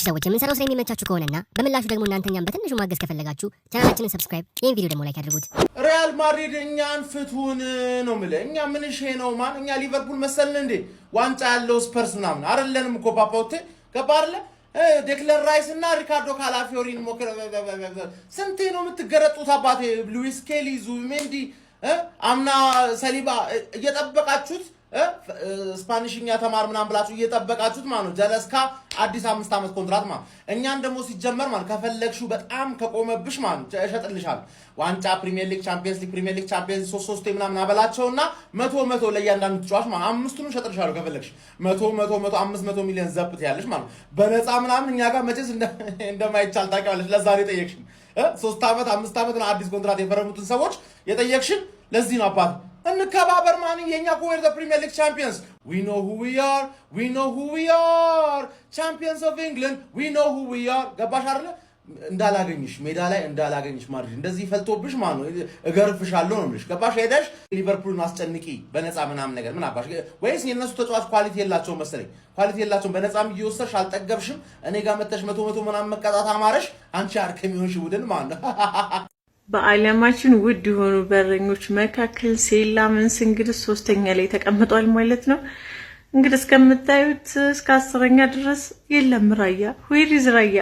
ሰዎች የምንሰራው ስራ የሚመቻችሁ ከሆነና በምላሹ ደግሞ እናንተኛም በትንሹ ማገዝ ከፈለጋችሁ ቻናላችንን ሰብስክራይብ፣ ይሄን ቪዲዮ ደግሞ ላይክ አድርጉት። ሪያል ማድሪድ እኛን ፍቱን ነው ማለት እኛ ምን ነው ማን እኛ ሊቨርፑል መሰልን እንዴ? ዋንጫ ያለው ስፐርስ ምናምን አይደለንም እኮ ፓፓውቴ ገባርለ ዴክለር ራይስ እና ሪካርዶ ካላፊዮሪን ሞከረ ስንቴ ነው የምትገረጡት? አባቴ ሉዊስ ኬሊ ዙቢሜንዲ አምና ሰሊባ እየጠበቃችሁት ስፓኒሽኛ ተማር ምናምን ብላችሁ እየጠበቃችሁት ማለት ነው። ጀለስካ አዲስ 5 ዓመት ኮንትራት ማለት እኛን ደግሞ ሲጀመር ማለት ከፈለግሽው በጣም ከቆመብሽ ማለት እሸጥልሻለሁ። ዋንጫ ፕሪሚየር ሊግ፣ ቻምፒየንስ ሊግ፣ ፕሪሚየር ሊግ፣ ቻምፒየንስ 3 ምናምን አበላቸውና 100 ለእያንዳንዱ ተጫዋች ማለት አምስቱንም እሸጥልሻለሁ ከፈለግሽ 500 ሚሊዮን ዘብት ያለሽ ማለት በነፃ ምናምን እኛ ጋር መቼስ እንደማይቻል ታውቂዋለሽ። ለዛ ነው የጠየቅሽን 3 ዓመት 5 ዓመት ነው አዲስ ኮንትራት የፈረሙትን ሰዎች የጠየቅሽን ለዚህ ነው አባት እንከባበር ማን የኛ ኮር ዘ ፕሪሚየር ሊግ ቻምፒየንስ we know who we are champions of England we know who we are ገባሽ አይደለ? እንዳላገኝሽ ሜዳ ላይ እንዳላገኝሽ ማድረግ እንደዚህ ፈልቶብሽ ማን ነው እገርፍሻለሁ ነው ምልሽ ገባሽ? ሄደሽ ሊቨርፑልን አስጨንቂ በነፃ ምናምን ነገር ምን አባሽ ወይስ የነሱ ተጫዋች ኳሊቲ የላቸውም መሰለኝ ኳሊቲ የላቸውም በነፃም እየወሰድሽ አልጠገብሽም እኔ ጋር መተሽ 100 ምናምን መቀጣት አማረሽ አንቺ አርከም ይሆንሽ ቡድን ማን ነው በአለማችን ውድ የሆኑ በረኞች መካከል ሴላመንስ እንግዲህ 3ኛ ላይ ተቀምጧል ማለት ነው። እንግዲህ እስከምታዩት እስከ 10ኛ ድረስ የለም ራያ ዌሪዝ ራያ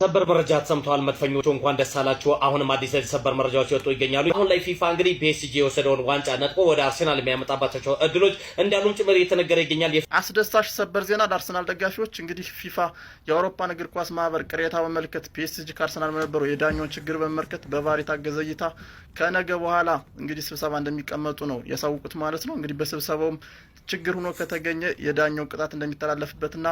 ሰበር መረጃ ተሰምቷል። መድፈኞቹ እንኳን ደስ አላችሁ። አሁንም አዲስ ሰበር መረጃዎች ወጥቶ ይገኛሉ። አሁን ላይ ፊፋ እንግዲህ PSG የወሰደውን ዋንጫ ነጥቆ ወደ አርሰናል የሚያመጣባቸው እድሎች እንዳሉም ጭምር እየተነገረ ይገኛል። አስደሳች ሰበር ዜና ለአርሰናል ደጋፊዎች እንግዲህ ፊፋ የአውሮፓን እግር ኳስ ማህበር ቅሬታ በመልከት PSG ከአርሰናል በነበረው የዳኛውን ችግር በመመልከት በቫር የታገዘ እይታ ከነገ በኋላ እንግዲህ ስብሰባ እንደሚቀመጡ ነው ያሳውቁት ማለት ነው። እንግዲህ በስብሰባውም ችግር ሆኖ ከተገኘ የዳኛው ቅጣት እንደሚተላለፍበትና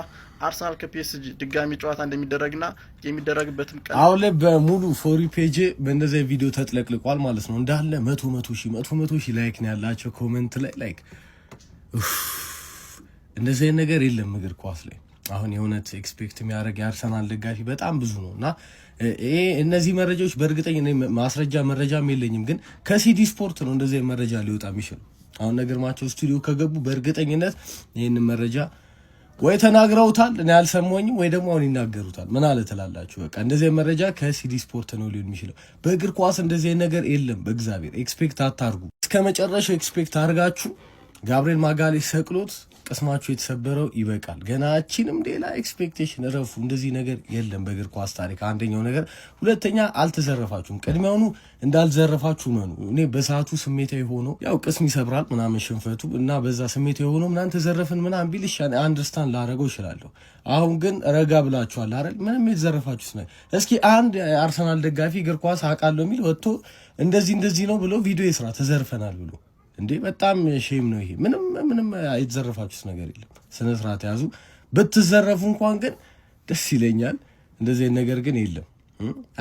አርሰናል ከፒኤስጂ ድጋሚ ጨዋታ እንደሚደረግና የሚደረግበትም ቀን አሁን ላይ በሙሉ ፎሪ ፔጅ በእንደዚህ ቪዲዮ ተጥለቅልቋል ማለት ነው። እንዳለ 100 ሺህ ላይክ ነው ያላቸው ኮሜንት ላይ ላይክ እንደዚህ ነገር የለም እግር ኳስ ላይ አሁን የእውነት ኤክስፔክት የሚያደርግ የአርሰናል ደጋፊ በጣም ብዙ ነውና እነዚህ መረጃዎች በእርግጠኛ ማስረጃ መረጃም የለኝም ግን ከሲዲ ስፖርት ነው እንደዚህ መረጃ ሊወጣ የሚችል አሁን ነገርማቸው ስቱዲዮ ከገቡ በእርግጠኝነት ይሄን መረጃ ወይ ተናግረውታል እኔ አልሰማኝም ወይ ደግሞ አሁን ይናገሩታል ምን አለ ተላላችሁ በቃ እንደዚህ መረጃ ከሲዲ ስፖርት ነው ሊሆን የሚችለው በእግር ኳስ እንደዚህ ነገር የለም በእግዚአብሔር ኤክስፔክት አታርጉ እስከመጨረሻው ኤክስፔክት አርጋችሁ ጋብሪኤል ማጋሌሽ ሰቅሎት ቅስማችሁ የተሰበረው ይበቃል ገናችንም ሌላ ኤክስፔክቴሽን ረፉ እንደዚህ ነገር የለም በእግር ኳስ ታሪክ አንደኛው ነገር ሁለተኛ አልተዘረፋችሁም ቀድሚያውኑ እንዳልዘረፋችሁ ማኑ እኔ በሰዓቱ ስሜታዊ ሆኖ ያው ቅስም ይሰብራል ምናምን ሽንፈቱ እና በዛ ስሜታዊ ሆኖ ምናምን ተዘረፍን ምናምን ቢልሽ አንደርስታንድ ላደርገው ይችላልው አሁን ግን ረጋ ብላችኋል አይደል ምንም የተዘረፋችሁስ ነው እስኪ አንድ አርሰናል ደጋፊ እግር ኳስ አቃለው የሚል ወጥቶ እንደዚህ ነው ብሎ ቪዲዮ ይስራ ተዘርፈናል ብሎ እንዴ በጣም ሼም ነው ይሄ ምንም አይተዘረፋችሁስ ነገር የለም ስነ ስርዓት ያዙ በትዘረፉ እንኳን ግን ደስ ይለኛል እንደዚህ ነገር ግን የለም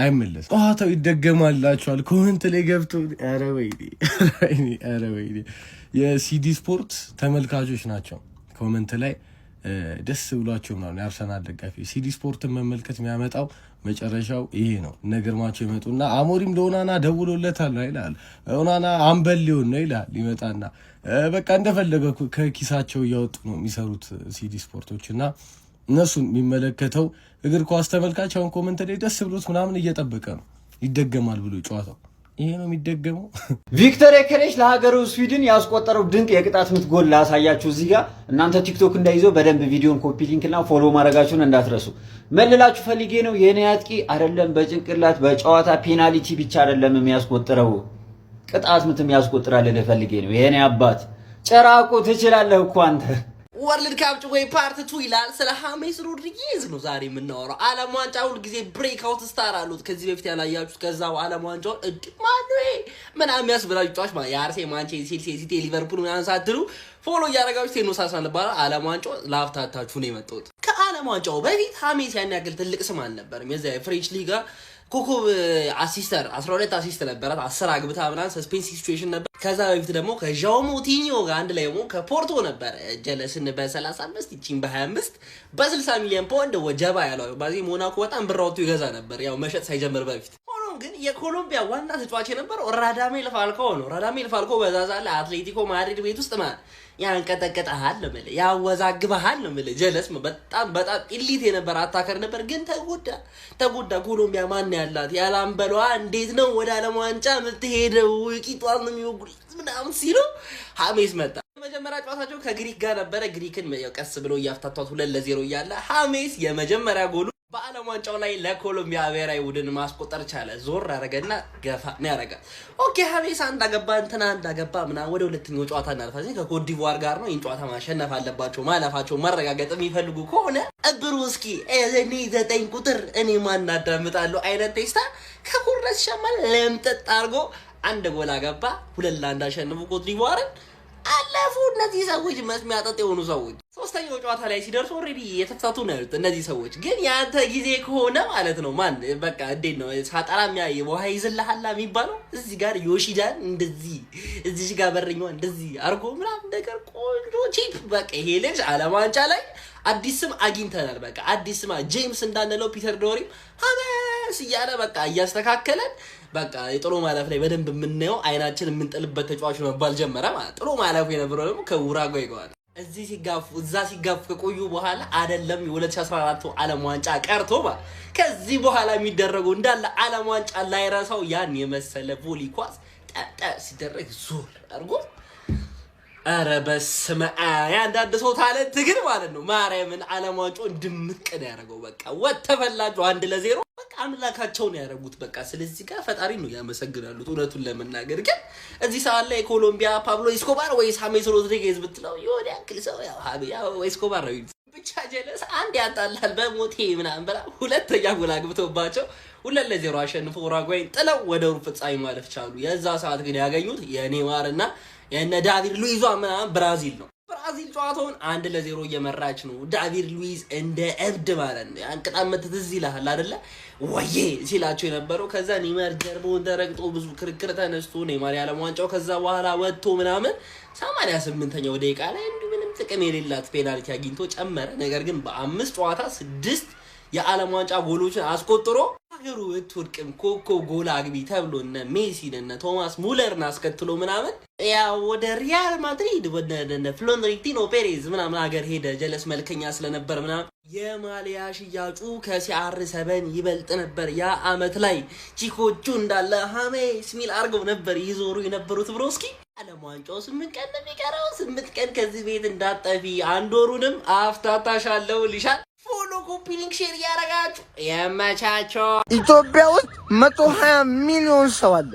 አይመለስ ቋታው ይደገማላችኋል ኮሜንት ላይ ገብቶ ኧረ ወይኔ የሲዲ ስፖርት ተመልካቾች ናቸው ኮሜንት ላይ ደስ ብሏቸው ነው የአርሰናል ደጋፊ ሲዲ ስፖርትን መመልከት የሚያመጣው መጨረሻው ይሄ ነው ነገርማቸው ይመጡና አሞሪም ለኦናና ደውሎለታል ይላል ኦናና አምበል ሊሆን ነው ይላል ይመጣና በቃ እንደፈለገ ከኪሳቸው ያወጡ ነው የሚሰሩት ሲዲ ስፖርቶችና እነሱን የሚመለከተው እግር ኳስ ተመልካች አሁን ኮሜንት ላይ ደስ ብሎት ምናምን እየጠበቀ ነው ይደገማል ብሎ ጨዋታው ይሄ ነው የሚደገመው ቪክተር ኤከሬሽ ለሀገሩ ስዊድን ያስቆጠረው ድንቅ የቅጣት ምት ጎል ላሳያችሁ እዚህ ጋር እናንተ ቲክቶክ እንዳይዘው በደንብ ቪዲዮን ኮፒ ሊንክና ፎሎ ማድረጋችሁን እንዳትረሱ መልላችሁ ፈልጌ ነው የኔ አጥቂ አይደለም በጭንቅላት በጨዋታ ፔናልቲ ብቻ አይደለም የሚያስቆጥረው ቅጣት ምትም ያስቆጥራል ለፈልጌ ነው የኔ አባት ጨራቆ ትችላለህ እኮ አንተ ወርልድ ካፕ ወይ ፓርት 2 ይላል ስለ ሃሜስ ሮድሪጌዝ ነው ዛሬ የምናወራው ዓለም ዋንጫ ሁሉ ጊዜ ብሬክ አውት ስታር አሉት ከዚህ በፊት ያላያችሁት ከዛው ዓለም ዋንጫው ማኑኤ ምናምን ያስብላችሁ ጫዎች ማለት የአርሴ ማንቸስተር ሲቲ ሊቨርፑል ምናምን ሳትሉ ፎሎ እያደረጋችሁ ቴኖሳሳን ባላ ዓለም ዋንጫው ላፍታታችሁ ነው የመጣሁት ከዓለም ዋንጫው በፊት ሃሜስ ያን ያክል ትልቅ ስም አልነበረም የዛ ፍሬንች ሊጋ ኮኮብ አሲስተር 12 አሲስት ነበራት 10 አግብታ ምናምን ሰስፔንስ ሲቹዌሽን ነበር ከዛ በፊት ደግሞ ከዣኦ ሞቲኒዮ ጋር አንድ ላይ ደግሞ ከፖርቶ ነበር ጀለስን በ35 እቺን በ25 በ60 ሚሊዮን ፓውንድ ወጀባ ያለው ባዚ ሞናኮ በጣም ብራውቱ ይገዛ ነበር ያው መሸጥ ሳይጀምር በፊት ሆኖም ግን የኮሎምቢያ ዋና ተጫዋች የነበረው ራዳሜል ፋልኮ ነው። ራዳሜል ፋልኮ በዛ ሰዓት አትሌቲኮ ማድሪድ ቤት ውስጥ ማለት ያንቀጠቀጠሃል ነው የምልህ፣ ያወዛግበሃል ነው የምልህ። ጀለስ በጣም ኢሊት የነበረ አታከር ነበር፣ ግን ተጎዳ። ኮሎምቢያ ማን ያላት ያላምበሏ እንዴት ነው ወደ ዓለም ዋንጫ የምትሄደው ቂጧን ነው የሚወጉ ምናምን ሲሉ ሐሜስ መጣ። የመጀመሪያ ጨዋታቸው ከግሪክ ጋር ነበረ። ግሪክን ቀስ ብሎ እያፍታቷት 2-0 እያለ ሐሜስ የመጀመሪያ ጎሉ በዓለም ዋንጫው ላይ ለኮሎምቢያ ብሔራዊ ቡድን ማስቆጠር ቻለ። ዞር ያረገና ገፋ ነው ያረጋል። ኦኬ ሐሜስ እንዳገባ ምናምን ወደ ሁለተኛው ጨዋታ እናልፋለን። ከኮትዲቯር ጋር ነው። ይህን ጨዋታ ማሸነፍ አለባቸው። ማለፋቸው ማረጋገጥ የሚፈልጉ ከሆነ እብሩስኪ እኔ 9 ቁጥር እኔ ማን አዳምጣለሁ አይነት ቴስታ ከኩረስ ሸማል ለምጠጥ አድርጎ አንድ ጎል አገባ። 2-1 አሸነፉ ኮትዲቯርን። አለፉ እነዚህ ሰዎች መስሚያ ጠጥ የሆኑ ሰዎች። ሶስተኛው ጨዋታ ላይ ሲደርሱ ኦልሬዲ የተፈታቱ ነው ያሉት እነዚህ ሰዎች። ግን ያንተ ጊዜ ከሆነ ማለት ነው ማን በቃ እንዴት ነው ሳጣራም ያ ውሃ ይዝልሃል የሚባለው። እዚህ ጋር ዮሺዳን እንደዚህ እዚህ ጋር በረኛው እንደዚህ አርጎ ምናምን ነገር ቆንጆ ቺፕ በቃ ይሄ ልጅ ዓለም ዋንጫ ላይ አዲስ ስም አግኝተናል። በቃ አዲስ ስም ጄምስ እንዳንለው ፒተር ዶሪም ሐሜስ እያለ በቃ እያስተካከለን በቃ የጥሎ ማለፍ ላይ በደንብ የምናየው አይናችን የምንጥልበት ተጫዋች ነው መባል ጀመረ ማለት። ጥሎ ማለፉ የነበረው ደግሞ ከኡራጓይ ይገዋል። እዚህ ሲጋፉ ከቆዩ በኋላ አይደለም የ2014 ዓለም ዋንጫ ቀርቶ ከዚህ በኋላ የሚደረጉ እንዳለ ዓለም ዋንጫ ላይ ራሳው ያን የመሰለ ቮሊ ኳስ ጠጠ ሲደረግ ዞር አድርጎ ኧረ በስመ አብ ያንዳንድ ሰው ታለንት ግን ማለት ነው ማርያምን ዓለም ዋንጫው ድምቅ ነው ያደረገው። በቃ ወተፈላጁ 1-0 በቃ አምላካቸው ነው ያደረጉት። በቃ ስለዚህ ጋር ፈጣሪ ነው ያመሰግናሉት። እውነቱን ለመናገር ግን እዚህ ሰዓት ላይ ኮሎምቢያ ፓብሎ ኤስኮባር ወይስ ሐሜስ ሮድሪጌዝ ብትለው የሆነ ያክል ሰው ያው ኤስኮባር ነው ብቻ። ጀለስ አንድ ያጣላል በሞቴ ምናምን ብላ ሁለተኛ ጎል አግብተውባቸው 2-0 አሸንፈው ኡራጓይን ጥለው ወደ ሩብ ፍጻሜ ማለፍ ቻሉ። የዛ ሰዓት ግን ያገኙት የኔይማር እና የነ ዳቪድ ሉይዝ ምናምን ብራዚል ነው። ብራዚል ጨዋታውን 1-0 እየመራች ነው። ዳቪድ ሉይዝ እንደ እብድ ማለት ነው አንቅጣም ትዝ ይልሃል አይደለ ወዬ ሲላቸው የነበረው። ከዛ ኔይማር ጀርባውን ተረግጦ ብዙ ክርክር ተነስቶ ኔይማር የዓለም ዋንጫው ከዛ በኋላ ወጥቶ ምናምን 88ኛው ደቂቃ ላይ እንዲሁ ምንም ጥቅም የሌላት ፔናልቲ አግኝቶ ጨመረ። ነገር ግን በ5 ጨዋታ 6 የዓለም ዋንጫ ጎሎችን አስቆጥሮ ሀገሩ እትወድቅም ኮኮ ጎል አግቢ ተብሎ እነ ሜሲን እነ ቶማስ ሙለርን አስከትሎ ምናምን ያው ወደ ሪያል ማድሪድ ወደ ፍሎሬንቲኖ ፔሬዝ ምናምን ሀገር ሄደ። ጀለስ መልከኛ ስለነበር ምናምን የማሊያ ሽያጩ ከሲአር7 ይበልጥ ነበር። ያ አመት ላይ ቺኮቹ እንዳለ ሐሜስ ሚል አርገው ነበር ይዞሩ የነበሩት። ብሮስኪ ዓለም ዋንጫው 8 ቀን ነው የሚቀረው። 8 ቀን ከዚህ ቤት እንዳጠፊ 1 ወሩንም አፍታታሻለው ልሻል። ፎሎ ኮፒ ሊንክ ሼር ያረጋችሁ የመቻቸው። ኢትዮጵያ ውስጥ 120 ሚሊዮን ሰው አለ።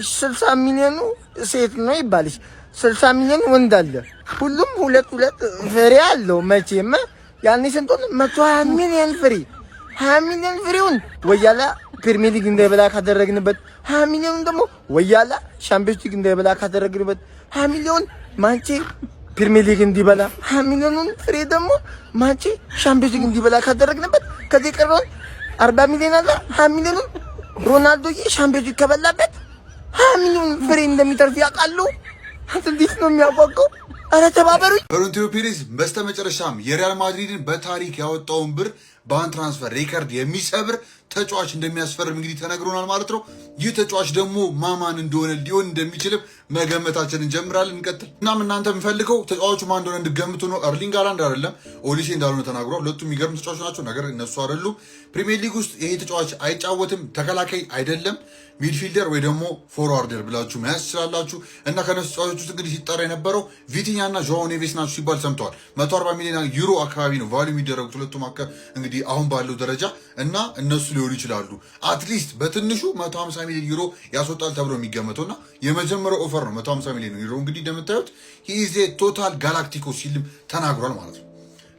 60 ሚሊዮኑ ሴት ነው ይባልሽ፣ 60 ሚሊዮን ወንድ አለ። ሁሉም ሁለት ፍሬ አለው። መቼም ያኔ ስንቱን 120 ሚሊዮን ፍሬ 20 ሚሊዮን ፍሬውን ወያላ ፕሪሚየር ሊግ እንዳይበላ ካደረግንበት 20 ሚሊዮን ደግሞ ወያላ ሻምፒዮንስ ሊግ እንዳይበላ ካደረግንበት 20 ሚሊዮን ማንቼ ፕሪሚየር ሊግ እንዲበላ 20 ሚሊዮኑን ፍሬ ደግሞ ማንቼ ሻምፒዮንስ ሊግ እንዲበላ ካደረግንበት ከዚህ ቀረውን 40 ሚሊዮን አለ። 20 ሚሊዮኑን ሮናልዶ ሻምፒዮንስ ሊግ ከበላበት 20 ሚሊዮን ፍሬ እንደሚተርፍ ያውቃሉ። እንዴት ነው የሚያጓጓው? አረ ተባበሩኝ። ፍሎሬንቲኖ ፔሬዝ በስተመጨረሻም የሪያል ማድሪድን በታሪክ ያወጣውን ብር በአንድ ትራንስፈር ሪከርድ የሚሰብር ተጫዋች እንደሚያስፈርም እንግዲህ ተነግሮናል ማለት ነው። ይህ ተጫዋች ደግሞ ማማን እንደሆነ ሊሆን እንደሚችልም መገመታችንን እንጀምራለን። እንቀጥል። እናም እናንተ የምፈልገው ተጫዋቹ ማን እንደሆነ እንድገምቱ ነው። ኤርሊንግ ሃላንድ አይደለም፣ ኦሊሴ እንዳልሆነ ተናግሯል። ሁለቱም የሚገርም ተጫዋች ናቸው፣ ነገር እነሱ አይደሉም። ፕሪሚየር ሊግ ውስጥ ይሄ ተጫዋች አይጫወትም፣ ተከላካይ አይደለም፣ ሚድፊልደር ወይ ደግሞ ፎርዋርደር ብላችሁ መያዝ ትችላላችሁ። እና ከነሱ ተጫዋቾች ውስጥ እንግዲህ ሲጠራ የነበረው ቪቲኛ እና ጆዋ ኔቬስ ናቸው ሲባል ሰምተዋል። 140 ሚሊዮን ዩሮ አካባቢ ነው ቫሉ የሚደረጉት ሁለቱም እንግዲህ አሁን ባለው ደረጃ እና እነሱ ሊሆኑ ይችላሉ። አትሊስት በትንሹ 150 ሚሊዮን ዩሮ ያስወጣል ተብሎ የሚገመተው እና የመጀመሪያው ኦፈር ነው 150 ሚሊዮን ዩሮ። እንግዲህ እንደምታዩት ሂዜ ቶታል ጋላክቲኮ ሲልም ተናግሯል ማለት ነው።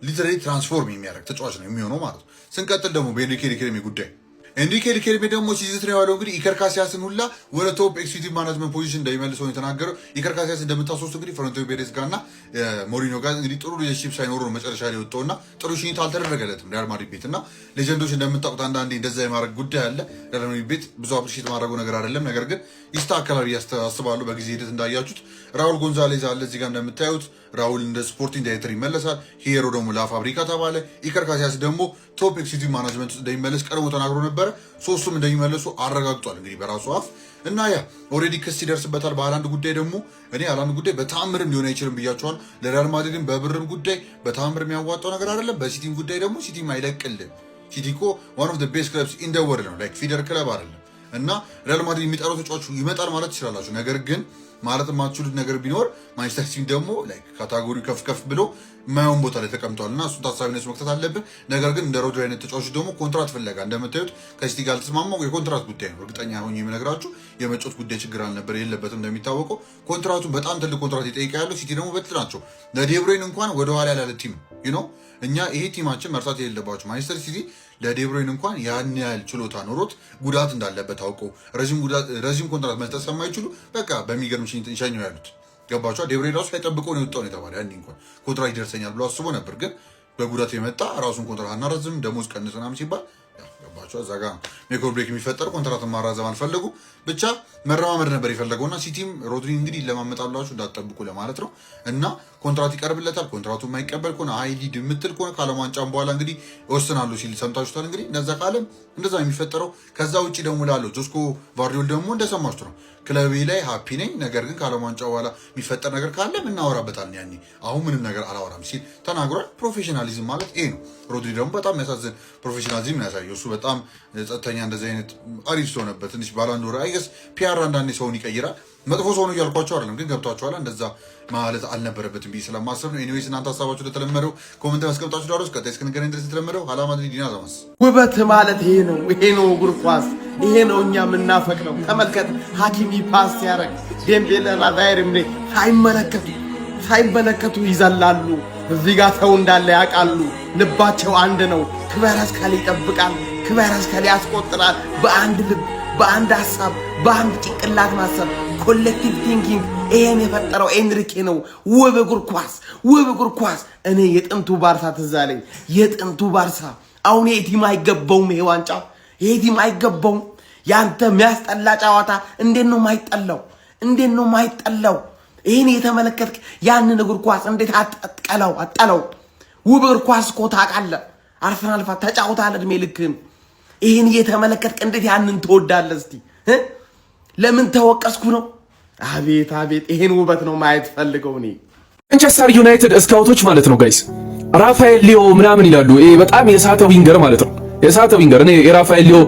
ሊተራሊ ትራንስፎርም የሚያደርግ ተጫዋች ነው የሚሆነው ማለት ነው። ስንቀጥል ደግሞ በኤንሪኬ ሪኬልሜ ጉዳይ ኤንሪኬ ሪኬልሜ ደግሞ ሲዝት ነው ያለው እንግዲህ ኢከር ካሲያስን ሁላ ወደ ቶፕ ኤክስኪዩቲቭ ማኔጅመንት ፖዚሽን እንደሚመልሰው የተናገረው። ኢከር ካሲያስ እንደምታስወሱ እንግዲህ ፍሎሬንቲኖ ፔሬዝ ጋርና ሞሪኒዮ ጋር እንግዲህ ጥሩ ሪሌሽንሺፕ ሳይኖሩ ነው መጨረሻ ላይ ወጣውና ጥሩ ሽኝት አልተደረገለትም ሪያል ማድሪድ ቤት እና ሌጀንዶች እንደምታውቁት አንዳንዴ እንደዛ የማድረግ ጉዳይ አለ። ሪያል ማድሪድ ቤት ብዙ አፕሪሺየት ማድረጉ ነገር አይደለም፣ ነገር ግን ይስተካከላል አስባለሁ በጊዜ ሂደት እንዳያችሁት። ራውል ጎንዛሌዝ አለ እዚህ ጋር እንደምታዩት። ራውል እንደ ስፖርቲንግ ዳይሬክተር ይመለሳል። ሂየሮ ደግሞ ላፋብሪካ ተባለ። ኢከር ካሲያስ ደግሞ ቶፕ ኤክሲኪዩቲቭ ማናጅመንት ውስጥ እንደሚመለስ ቀድሞ ተናግሮ ነበረ። ሶስቱም እንደሚመለሱ አረጋግጧል እንግዲህ በራሱ አፍ እና ያ ኦልሬዲ ክስ ይደርስበታል። በሃላንድ ጉዳይ ደግሞ እኔ ሃላንድ ጉዳይ በተአምርም ሊሆን አይችልም ብያቸዋል። ለሪያል ማድሪድም በብርም ጉዳይ በተአምር የሚያዋጣው ነገር አይደለም። በሲቲም ጉዳይ ደግሞ ሲቲም አይለቅልም። ሲቲ እኮ ዋን ኦፍ ዘ ቤስት ክለብስ ኢን ዘ ወርልድ ነው። ላይክ ፊደር ክለብ አይደለም። እና ሪያል ማድሪድ የሚጠራው ተጫዋቹ ይመጣል ማለት ትችላላችሁ። ነገር ግን ማለት የማትችሉት ነገር ቢኖር ማንቸስተር ሲቲ ደግሞ ላይክ ካታጎሪ ከፍ ብሎ የማይሆን ቦታ ላይ ተቀምጧል እና እሱን ታሳቢነት መክተት አለብን። ነገር ግን እንደ ሮድሪ አይነት ተጫዋቾች ደግሞ ኮንትራት ፍለጋ እንደምታዩት ከሲቲ ጋር ተስማማው የኮንትራት ጉዳይ ነው። እርግጠኛ ሆኜ የምነግራችሁ የመጮት ጉዳይ ችግር አልነበር የለበትም። እንደሚታወቀው ኮንትራቱን በጣም ትልቅ ኮንትራት ይጠይቃሉ። ሲቲ ደግሞ በጥጥ ናቸው። ለዴብሮይን እንኳን ወደኋላ ያለ ቲም ነው። እኛ ይሄ ቲማችን መርሳት የሌለባቸው ማንቸስተር ሲቲ ለዴብሮይን እንኳን ያን ያህል ችሎታ ኖሮት ጉዳት እንዳለበት አውቀው ረዥም ኮንትራት መስጠት ስለማይችሉ በቃ በሚገርም ሸኘው ያሉት ገባቸዋ። ዴብሮይን ራሱ ሳይጠብቀው ነው የወጣው ነው የተባለ። ያኔ እንኳን ኮንትራት ይደርሰኛል ብሎ አስቦ ነበር፣ ግን በጉዳት የመጣ ራሱን ኮንትራት አናረዝም ደሞዝ ቀንስ ምናምን ሲባል ገባቸው። እዛ ጋር ሜኮር ብሬክ የሚፈጠር ኮንትራትን ማራዘም አልፈለጉ። ብቻ መረማመድ ነበር የፈለገውና ሲቲም ሮድሪ እንግዲህ ለማመጣላችሁ እንዳትጠብቁ ለማለት ነው። እና ኮንትራት ይቀርብለታል። ኮንትራቱ የማይቀበል ከሆነ አይሊድ የምትል ከሆነ ከዓለም ዋንጫም በኋላ እንግዲህ ይወስናሉ ሲል ሰምታችሁታል። እንግዲህ እነዛ ካለም እንደዛ የሚፈጠረው። ከዛ ውጭ ደግሞ ላለው ጆስኮ ቫርዲዮል ደግሞ እንደሰማችሁት ነው። ክለቤ ላይ ሃፒ ነኝ፣ ነገር ግን ከዓለም ዋንጫ በኋላ የሚፈጠር ነገር ካለ እናወራበታለን። ያኔ አሁን ምንም ነገር አላወራም ሲል ተናግሯል። ፕሮፌሽናሊዝም ማለት ይሄ ነው። ሮድሪ ደግሞ በጣም የሚያሳዝን ፕሮፌሽናሊዝም ያሳየው። እሱ በጣም ጸጥተኛ፣ እንደዚህ አይነት አሪፍ ሰው ነበር። ትንሽ ባላንዶር አይገስ ፒአር አንዳንዴ ሰውን ይቀይራል። መጥፎ ሰው ነው እያልኳቸው አይደለም፣ ግን ገብቷቸዋል። እንደዛ ማለት አልነበረበትም ብዬ ስለማሰብ ነው። ኤኒዌይስ እናንተ ሀሳባችሁ እንደተለመደው ኮሜንት ማስቀምጣችሁ ዳሮስ ቀጣይ እስክንገናኝ ድረስ የተለመደው ሀላ ማድሪድ ዲና ዘማስ ውበት ማለት ይሄ ነው። ይሄ ነው እግር ኳስ፣ ይሄ ነው እኛ የምናፈቅረው። ተመልከት፣ ሀኪሚ ፓስ ሲያደርግ ዴምቤሌና ዛይር ምሬ ሳይመለከቱ ይዘላሉ። እዚህ ጋር ሰው እንዳለ ያውቃሉ። ልባቸው አንድ ነው። ክበረስከል ይጠብቃል፣ ክበረስከል ያስቆጥራል። በአንድ ልብ፣ በአንድ ሀሳብ፣ በአንድ ጭንቅላት ማሰብ፣ ኮሌክቲቭ ቲንኪንግ። ይሄን የፈጠረው ኤንሪኬ ነው። ውብ እግር ኳስ፣ ውብ እግር ኳስ። እኔ የጥንቱ ባርሳ ትዝ አለኝ። የጥንቱ ባርሳ አሁን ይሄ ቲም አይገባውም። ይሄ ዋንጫ ይሄ ቲም አይገባውም። ያንተ የሚያስጠላ ጨዋታ እንዴት ነው ማይጠላው? እንዴት ነው ማይጠላው? ይሄን የተመለከትክ ያንን እግር ኳስ እንዴት አጠለው? ውብ እግር ኳስ እኮ ታውቃለህ። አርሰናል ተጫውተሃል እድሜ ልክህን። ይሄን እየተመለከትክ እንዴት ያንን ትወዳለህ? እስቲ ለምን ተወቀስኩ ነው? አቤት አቤት! ይሄን ውበት ነው ማየት ፈልገው። እኔ ማንቸስተር ዩናይትድ ስካውቶች ማለት ነው ጋይስ ራፋኤል ሊዮ ምናምን ይላሉ። ይሄ በጣም የሳተ ዊንገር ማለት ነው። የሳተ ዊንገር። እኔ የራፋኤል ሊዮ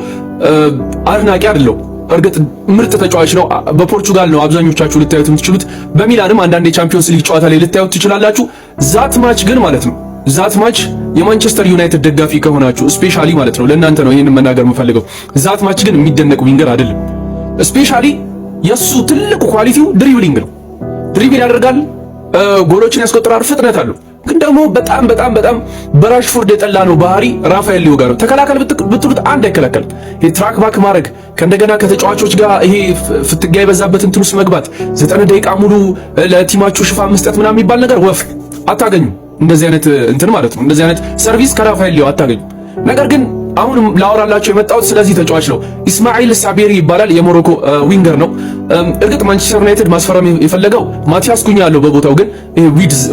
አድናቂ አይደለሁ። እርግጥ ምርጥ ተጫዋች ነው። በፖርቹጋል ነው አብዛኞቻችሁ ልታዩት የምትችሉት። በሚላንም አንዳንድ የቻምፒዮንስ ሊግ ጨዋታ ላይ ልታዩት ትችላላችሁ። ዛት ማች ግን ማለት ነው ዛት ማች የማንቸስተር ዩናይትድ ደጋፊ ከሆናችሁ ስፔሻሊ ማለት ነው ለእናንተ ነው ይሄንን መናገር የምፈልገው። ዛት ማች ግን የሚደነቅ ዊንገር አይደለም። ስፔሻሊ የሱ ትልቁ ኳሊቲው ድሪብሊንግ ነው። ድሪብል ያደርጋል፣ ጎሎችን ያስቆጥራል፣ ፍጥነት አለው። ግን ደግሞ በጣም በጣም በጣም በራሽፎርድ የጠላ ነው ባህሪ ራፋኤል ሊዮ ጋር ነው። ተከላካል ብትሉት አንድ አይከላከልም። ይሄ ትራክ ባክ ማድረግ ከእንደገና ከተጫዋቾች ጋር ይሄ ፍትጊያ የበዛበት እንትን ውስጥ መግባት 90 ደቂቃ ሙሉ ለቲማችሁ ሽፋን መስጠት ምናምን የሚባል ነገር ወፍ አታገኙም። እንደዚህ አይነት እንትን ማለት ነው እንደዚህ አይነት ሰርቪስ ከራፋኤል ሊዮ አታገኙም። ነገር ግን አሁን ላወራላችሁ የመጣሁት ስለዚህ ተጫዋች ነው። ኢስማኤል ሳቤሪ ይባላል። የሞሮኮ ዊንገር ነው። እርግጥ ማንቸስተር ዩናይትድ ማስፈረም የፈለገው ማቲያስ ኩኛ ያለው በቦታው ግን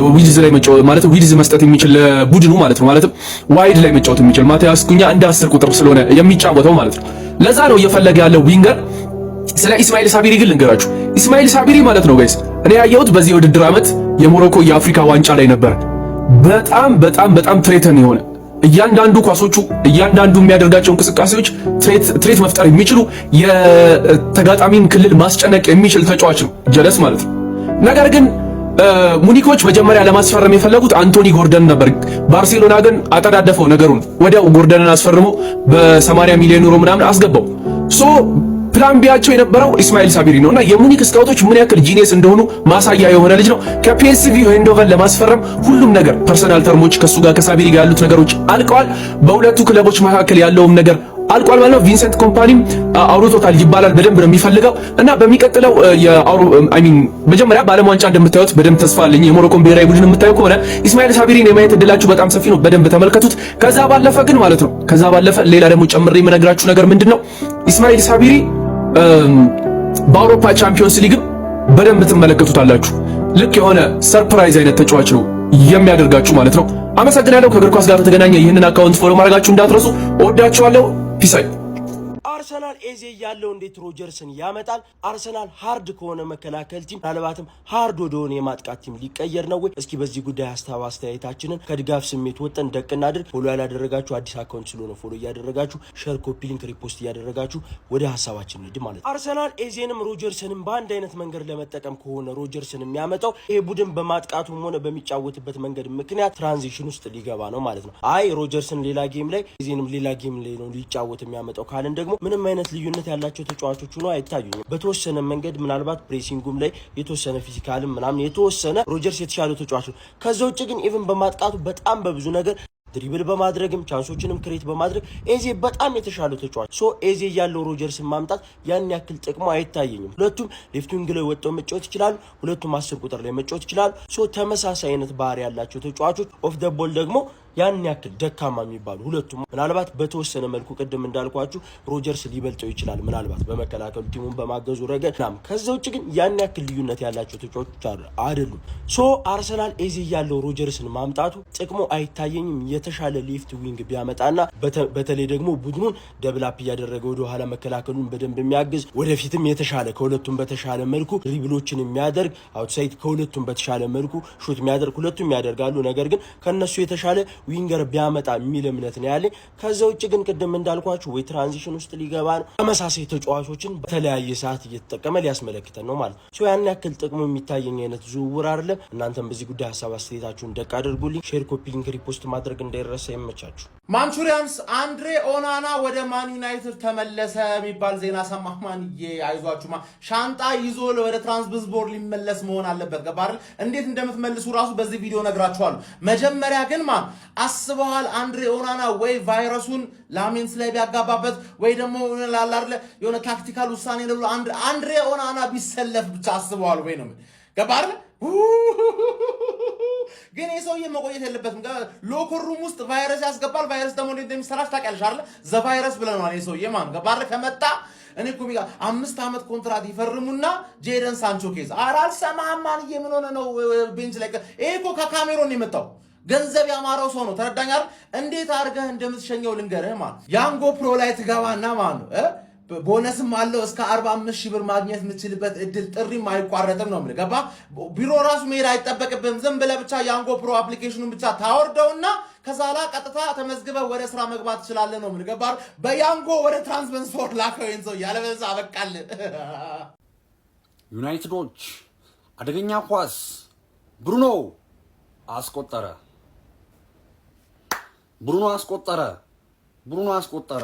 ዊድዝ ላይ መጫወት ማለት ዊድዝ መስጠት የሚችል ቡድኑ ማለት ነው። ማለትም ዋይድ ላይ መጫወት የሚችል ማቲያስ ኩኛ እንደ 10 ቁጥር ስለሆነ የሚጫወተው ማለት ነው። ለዛ ነው እየፈለገ ያለው ዊንገር። ስለ ኢስማኤል ሳቤሪ ግን ልንገራችሁ። ኢስማኤል ሳቤሪ ማለት ነው ጋይስ እኔ ያየሁት በዚህ የውድድር ዓመት የሞሮኮ የአፍሪካ ዋንጫ ላይ ነበር። በጣም በጣም በጣም ትሬተን የሆነ እያንዳንዱ ኳሶቹ እያንዳንዱ የሚያደርጋቸው እንቅስቃሴዎች ትሬት መፍጠር የሚችሉ የተጋጣሚን ክልል ማስጨነቅ የሚችል ተጫዋች ነው። ጀለስ ማለት ነው። ነገር ግን ሙኒኮች መጀመሪያ ለማስፈረም የፈለጉት አንቶኒ ጎርደን ነበር። ባርሴሎና ግን አጠዳደፈው ነገሩን። ወዲያው ጎርደንን አስፈርሞ በ80 ሚሊዮን ዩሮ ምናምን አስገባው። ፕላን ቢያቸው የነበረው ኢስማኤል ሳቤሪ ነውና የሙኒክ ስካውቶች ምን ያክል ጂኒየስ እንደሆኑ ማሳያ የሆነ ልጅ ነው። ከፒኤስቪ ኤንዶቨን ለማስፈረም ሁሉም ነገር ፐርሰናል ተርሞች ከሱ ጋር ከሳቤሪ ጋር ያሉት ነገሮች አልቀዋል። በሁለቱ ክለቦች መካከል ያለውም ነገር አልቋል ማለት ነው። ቪንሰንት ኮምፓኒም አውሮቶታል ይባላል። በደንብ ነው የሚፈልገው እና በሚቀጥለው መጀመሪያ በዓለም ዋንጫ እንደምታዩት በደንብ ተስፋ አለኝ። የሞሮኮን ብሔራዊ ቡድን የምታዩ ከሆነ ኢስማኤል ሳቤሪን የማየት እድላችሁ በጣም ሰፊ ነው። በደንብ ተመልከቱት። ከዛ ባለፈ ግን ማለት ነው ሌላ ደግሞ ጨምሬ የምነግራችሁ ነገር ምንድነው ኢስማኤል ሳቤሪ በአውሮፓ ቻምፒዮንስ ሊግ በደንብ ትመለከቱታላችሁ። ልክ የሆነ ሰርፕራይዝ አይነት ተጫዋች ነው የሚያደርጋችሁ ማለት ነው። አመሰግናለሁ። ከእግር ኳስ ጋር በተገናኘ ይህንን አካውንት ፎሎ ማድረጋችሁ እንዳትረሱ። እወዳችኋለሁ። ፒስ አይ አርሰናል ኤዜ ያለው እንዴት ሮጀርስን ያመጣል? አርሰናል ሃርድ ከሆነ መከላከል ቲም ምናልባትም ሃርድ ወደሆነ የማጥቃት ቲም ሊቀየር ነው ወይ? እስኪ በዚህ ጉዳይ ሀሳብ አስተያየታችንን ከድጋፍ ስሜት ወጠን ደቅ እናድርግ። ፎሎ ያላደረጋችሁ አዲስ አካውንት ስለሆነ ፎሎ እያደረጋችሁ ሼር፣ ኮፒ ሊንክ፣ ሪፖስት እያደረጋችሁ ወደ ሀሳባችን እንሂድ ማለት ነው። አርሰናል ኤዜንም ሮጀርስንም በአንድ አይነት መንገድ ለመጠቀም ከሆነ ሮጀርስን የሚያመጣው ይሄ ቡድን በማጥቃቱም ሆነ በሚጫወትበት መንገድ ምክንያት ትራንዚሽን ውስጥ ሊገባ ነው ማለት ነው። አይ ሮጀርስን ሌላ ጌም ላይ ኤዜንም ሌላ ጌም ላይ ነው ሊጫወት የሚያመጣው ካልን ደግሞ ምንም አይነት ልዩነት ያላቸው ተጫዋቾች ሆነው አይታዩኝም። በተወሰነ መንገድ ምናልባት ፕሬሲንጉም ላይ የተወሰነ ፊዚካልም ምናምን የተወሰነ ሮጀርስ የተሻለው ተጫዋች ነው። ከዛ ውጭ ግን ኢቭን በማጥቃቱ በጣም በብዙ ነገር ድሪብል በማድረግም ቻንሶችንም ክሬት በማድረግ ኤዜ በጣም የተሻለው ተጫዋች ሶ ኤዜ ያለው ሮጀርስን ማምጣት ያን ያክል ጥቅሙ አይታየኝም። ሁለቱም ሌፍት ዊንግ ላይ ወጥተው መጫወት ይችላሉ። ሁለቱም 10 ቁጥር ላይ መጫወት ይችላሉ። ሶ ተመሳሳይ አይነት ባህሪ ያላቸው ተጫዋቾች ኦፍ ደ ቦል ደግሞ ያን ያክል ደካማ የሚባሉ ሁለቱም ምናልባት በተወሰነ መልኩ ቅድም እንዳልኳችሁ ሮጀርስ ሊበልጠው ይችላል ምናልባት በመከላከሉ ቲሙን በማገዙ ረገድ ናም። ከዛ ውጭ ግን ያን ያክል ልዩነት ያላቸው ተጫዋቾች አይደሉም። ሶ አርሰናል ኤዜ ያለው ሮጀርስን ማምጣቱ ጥቅሙ አይታየኝም። የተሻለ ሌፍት ዊንግ ቢያመጣና በተለይ ደግሞ ቡድኑን ደብል አፕ እያደረገ ወደ ኋላ መከላከሉን በደንብ የሚያግዝ ወደፊትም የተሻለ ከሁለቱም በተሻለ መልኩ ድሪብሎችን የሚያደርግ አውትሳይድ ከሁለቱም በተሻለ መልኩ ሹት የሚያደርግ ሁለቱም ያደርጋሉ። ነገር ግን ከነሱ የተሻለ ዊንገር ቢያመጣ የሚል እምነት ነው ያለኝ። ከዛ ውጭ ግን ቅድም እንዳልኳችሁ ወይ ትራንዚሽን ውስጥ ሊገባ ነው ተመሳሳይ ተጫዋቾችን በተለያየ ሰዓት እየተጠቀመ ሊያስመለክተን ነው ማለት ነው። ያን ያክል ጥቅሙ የሚታየኝ አይነት ዝውውር አይደለም። እናንተም በዚህ ጉዳይ ሀሳብ አስተያየታችሁን ደቅ አድርጉልኝ። ሼር፣ ኮፒ ሊንክ፣ ሪፖስት ማድረግ እንዳይረሳ። ይመቻችሁ። ማንቹሪያንስ አንድሬ ኦናና ወደ ማን ዩናይትድ ተመለሰ የሚባል ዜና ሰማህ። ማንዬ አይዟችሁ ሻንጣ ይዞ ወደ ትራንስቦርት ሊመለስ መሆን አለበት። ገባ አይደል? እንዴት እንደምትመልሱ ራሱ በዚህ ቪዲዮ ነግራችኋለሁ። መጀመሪያ ግን አስበዋል አንድሬ ኦናና ወይ ቫይረሱን ላሜንስ ላይ ቢያጋባበት ወይ ደግሞ ላላርለ የሆነ ታክቲካል ውሳኔ ነው አንድሬ ኦናና ቢሰለፍ ብቻ አስበዋል ወይ ነው ገባ አይደል? ግን የሰውዬ መቆየት የለበትም። ሎከር ሩም ውስጥ ቫይረስ ያስገባል። ቫይረስ ደግሞ እንዴት እንደሚሰራሽ ታውቂያለሽ አይደል? ዘቫይረስ ብለናል። የሰውዬ ገባ አይደል? ከመጣ እኔ እኮ 5 ዓመት ኮንትራት ይፈርሙና ጄደን ሳንቾ ኬዝ አልሰማህም ማንዬ ምን ሆነ ነው ቤንች ላይ ይሄ እኮ ከካሜሮን ነው የመጣው። ገንዘብ ያማረው ሰው ነው። ተረዳኝ አይደል? እንዴት አድርገህ እንደምትሸኘው ልንገርህ ማለት ያንጎ ፕሮ ላይ ትገባና ማለት ነው ቦነስም አለው እስከ 45,000 ብር ማግኘት የምትችልበት እድል ጥሪም አይቋረጥም ነው የምልህ። ገባ? ቢሮ ራሱ መሄድ አይጠበቅብህም። ዝም ብለህ ብቻ ያንጎ ፕሮ አፕሊኬሽኑን ብቻ ታወርደውና ከዛ ላይ ቀጥታ ተመዝግበህ ወደ ስራ መግባት ትችላለህ ነው የምልህ። ገባ? በያንጎ ወደ ትራንስፖርት ላከው ይሄን ሰው ያለበለዚያ አበቃልህ። ዩናይትዶች አደገኛ ኳስ ብሩኖ አስቆጠረ። ብሩኖ አስቆጠረ።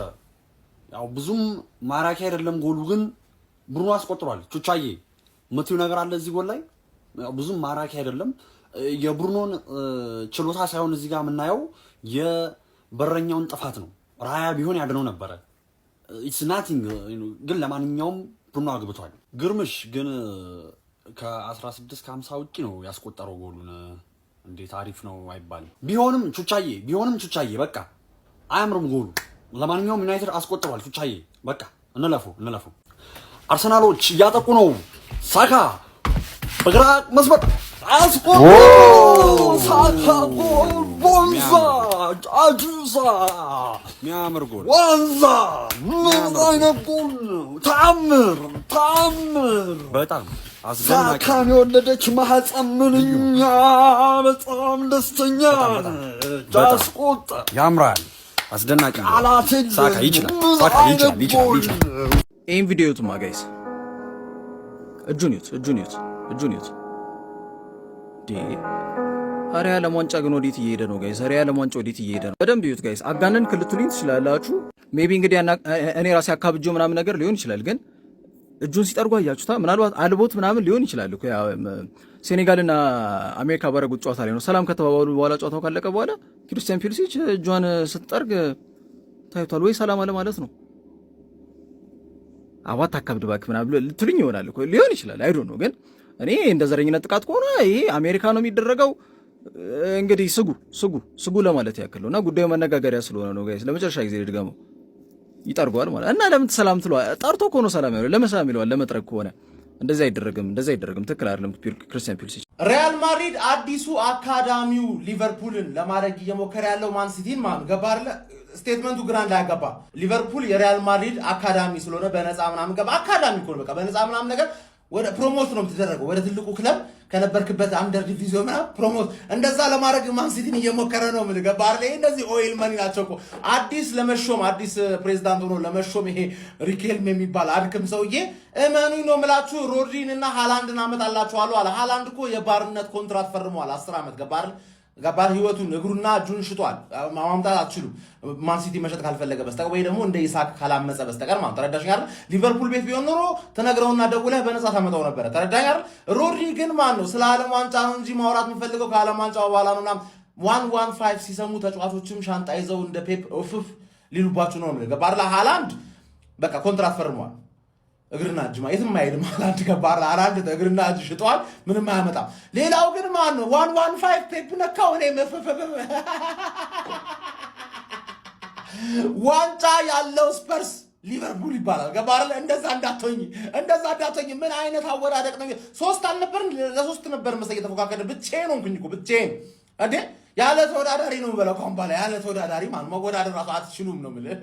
ያው ብዙም ማራኪ አይደለም ጎሉ፣ ግን ብሩኖ አስቆጥሯል። ቹቻዬ የምትይው ነገር አለ እዚህ ጎል ላይ? ያው ብዙም ማራኪ አይደለም። የብሩኖን ችሎታ ሳይሆን እዚህ ጋር የምናየው የበረኛውን ጥፋት ነው። ራያ ቢሆን ያድነው ነበረ። ኢትስ ናቲንግ። ግን ለማንኛውም ብሩኖ አግብቷል። ግርምሽ ግን ከ16 ከ50 ውጪ ነው ያስቆጠረው ጎሉን። እንዴት አሪፍ ነው አይባልም። ቢሆንም ቹቻዬ በቃ አያምርም ጎሉ። ለማንኛውም ዩናይትድ አስቆጥሯል። ቹቻዬ በቃ እንለፉ። አርሰናሎች እያጠቁ ነው። ሳካ በግራ መስመር አስቆጥሮ ሳካ ጎል ቦንዛ አጁሳ የሚያምር ጎል ዋንዛ ምን አይነት ጎል! ተአምር በጣም ሳካን የወለደች ማህፀን ምንኛ በጣም ደስተኛ አስቆጠረ። ያምራል። አስደናቂ ነው። ሳካ ይችላል። ይህን ቪዲዮ ዩቱማ ጋይስ እጁን ዩት ኧረ የዓለም ዋንጫ ግን ወዴት እየሄደ ነው ጋይስ? ኧረ የዓለም ዋንጫ ወዴት እየሄደ ነው? በደንብ ዩት ጋይስ። አጋነን ክልቱልኝ ትችላላችሁ። ሜቢ እንግዲህ እኔ ራሴ አካብጆ ምናምን ነገር ሊሆን ይችላል። ግን እጁን ሲጠርጉ አያችሁታ። ምናልባት አልቦት ምናምን ሊሆን ይችላል እኮ ሴኔጋልና አሜሪካ ባረጉት ጨዋታ ላይ ነው ሰላም ከተባባሉ በኋላ ጨዋታው ካለቀ በኋላ ክርስቲያን ፒልሲች እጇን ስትጠርግ ታይቷል። ወይ ሰላም አለ ማለት ነው። አዋት አካብድ ባክ ምናምን ልትሉኝ ይሆናል እኮ ሊሆን ይችላል። አይ ዶንት ኖ። ግን እኔ እንደ ዘረኝነት ጥቃት ከሆነ ይሄ አሜሪካ ነው የሚደረገው። እንግዲህ ስጉ ለማለት ያክል ነውና ጉዳዩ መነጋገሪያ ስለሆነ ነው ጋይስ። ለመጨረሻ ጊዜ ይጠርጓል ማለት እና ለምን ሰላም ትሏል? ጠርቶ እኮ ነው ሰላም ያለው። ለምን ሰላም ይለዋል? ለመጥረግ ከሆነ እንደዛ አይደረግም። ትክክል አይደለም። ክርስቲያን ፒልሲች ሪያል ማድሪድ አዲሱ አካዳሚው ሊቨርፑልን ለማድረግ እየሞከረ ያለው ማን ሲቲን ማን ገባ አይደለ? ስቴትመንቱ ግራ እንዳያገባ ሊቨርፑል የሪያል ማድሪድ አካዳሚ ስለሆነ በነፃ ምናምን ገባ። አካዳሚ እኮ በቃ በነፃ ምናምን ነገር ወደ ፕሮሞት ነው የምትደረገው፣ ወደ ትልቁ ክለብ ከነበርክበት አንደር ዲቪዚዮን ምናምን ፕሮሞት እንደዛ ለማድረግ ማን ሲቲን እየሞከረ ነው። ምን ገባ አይደለ? እነዚህ ኦይል መኒ ናቸው እኮ አዲስ ለመሾም አዲስ ፕሬዝዳንት ሆኖ ለመሾም ይሄ ሪኬልም የሚባል አድክም ሰውዬ እመኑኝ ነው የምላችሁ ሮድሪን እና ሃላንድን አመጣላችኋለሁ አለ። ሃላንድ እኮ የባርነት ኮንትራት ፈርሟል 10 ዓመት ገባ አይደል? ገባር ህይወቱን እግሩና እጁን ሽጧል። ማምጣት አትችሉም ማን ሲቲ መሸጥ ካልፈለገ በስተቀር ወይ ደግሞ እንደ ይሳቅ ካላመፀ በስተቀር ማለት ተረዳሽ አይደል? ሊቨርፑል ቤት ቢሆን ኖሮ ተነግረውና ደውለህ በነፃ ታመጣው ነበር። ተረዳኝ አይደል? ሮድሪ ግን ማን ነው ስለ ዓለም ዋንጫ ነው እንጂ ማውራት የምፈልገው ከዓለም ዋንጫው በኋላ ነውና 115 ሲሰሙ ተጫዋቾችም ሻንጣ ይዘው እንደ ፔፕ ኦፍፍ ሊሉባችሁ ነው ማለት ገባር። ሃላንድ በቃ ኮንትራት ፈርሟል። እግርና እጅ የትም አይሄድም። ሃላንድ ገባር አራንድ እግርና እጅ ሽጧል፣ ምንም አያመጣም። ሌላው ግን ማን ነው 115 ፔፕ ነካው። እኔ ዋንጫ ያለው ስፐርስ ሊቨርፑል ይባላል ገባር። እንደዛ እንዳትሆኝ ምን አይነት አወዳደቅ ነው? 3 አልነበርን ለ3 ነበር መሰለኝ የተፎካከረ። ብቻዬን ሆንኩኝ እኮ ብቻዬን እንዴ ያለ ተወዳዳሪ ነው በለው። ካምባላ ያለ ተወዳዳሪ ማን መወዳደር ራሱ አትችሉም ነው የምልህ።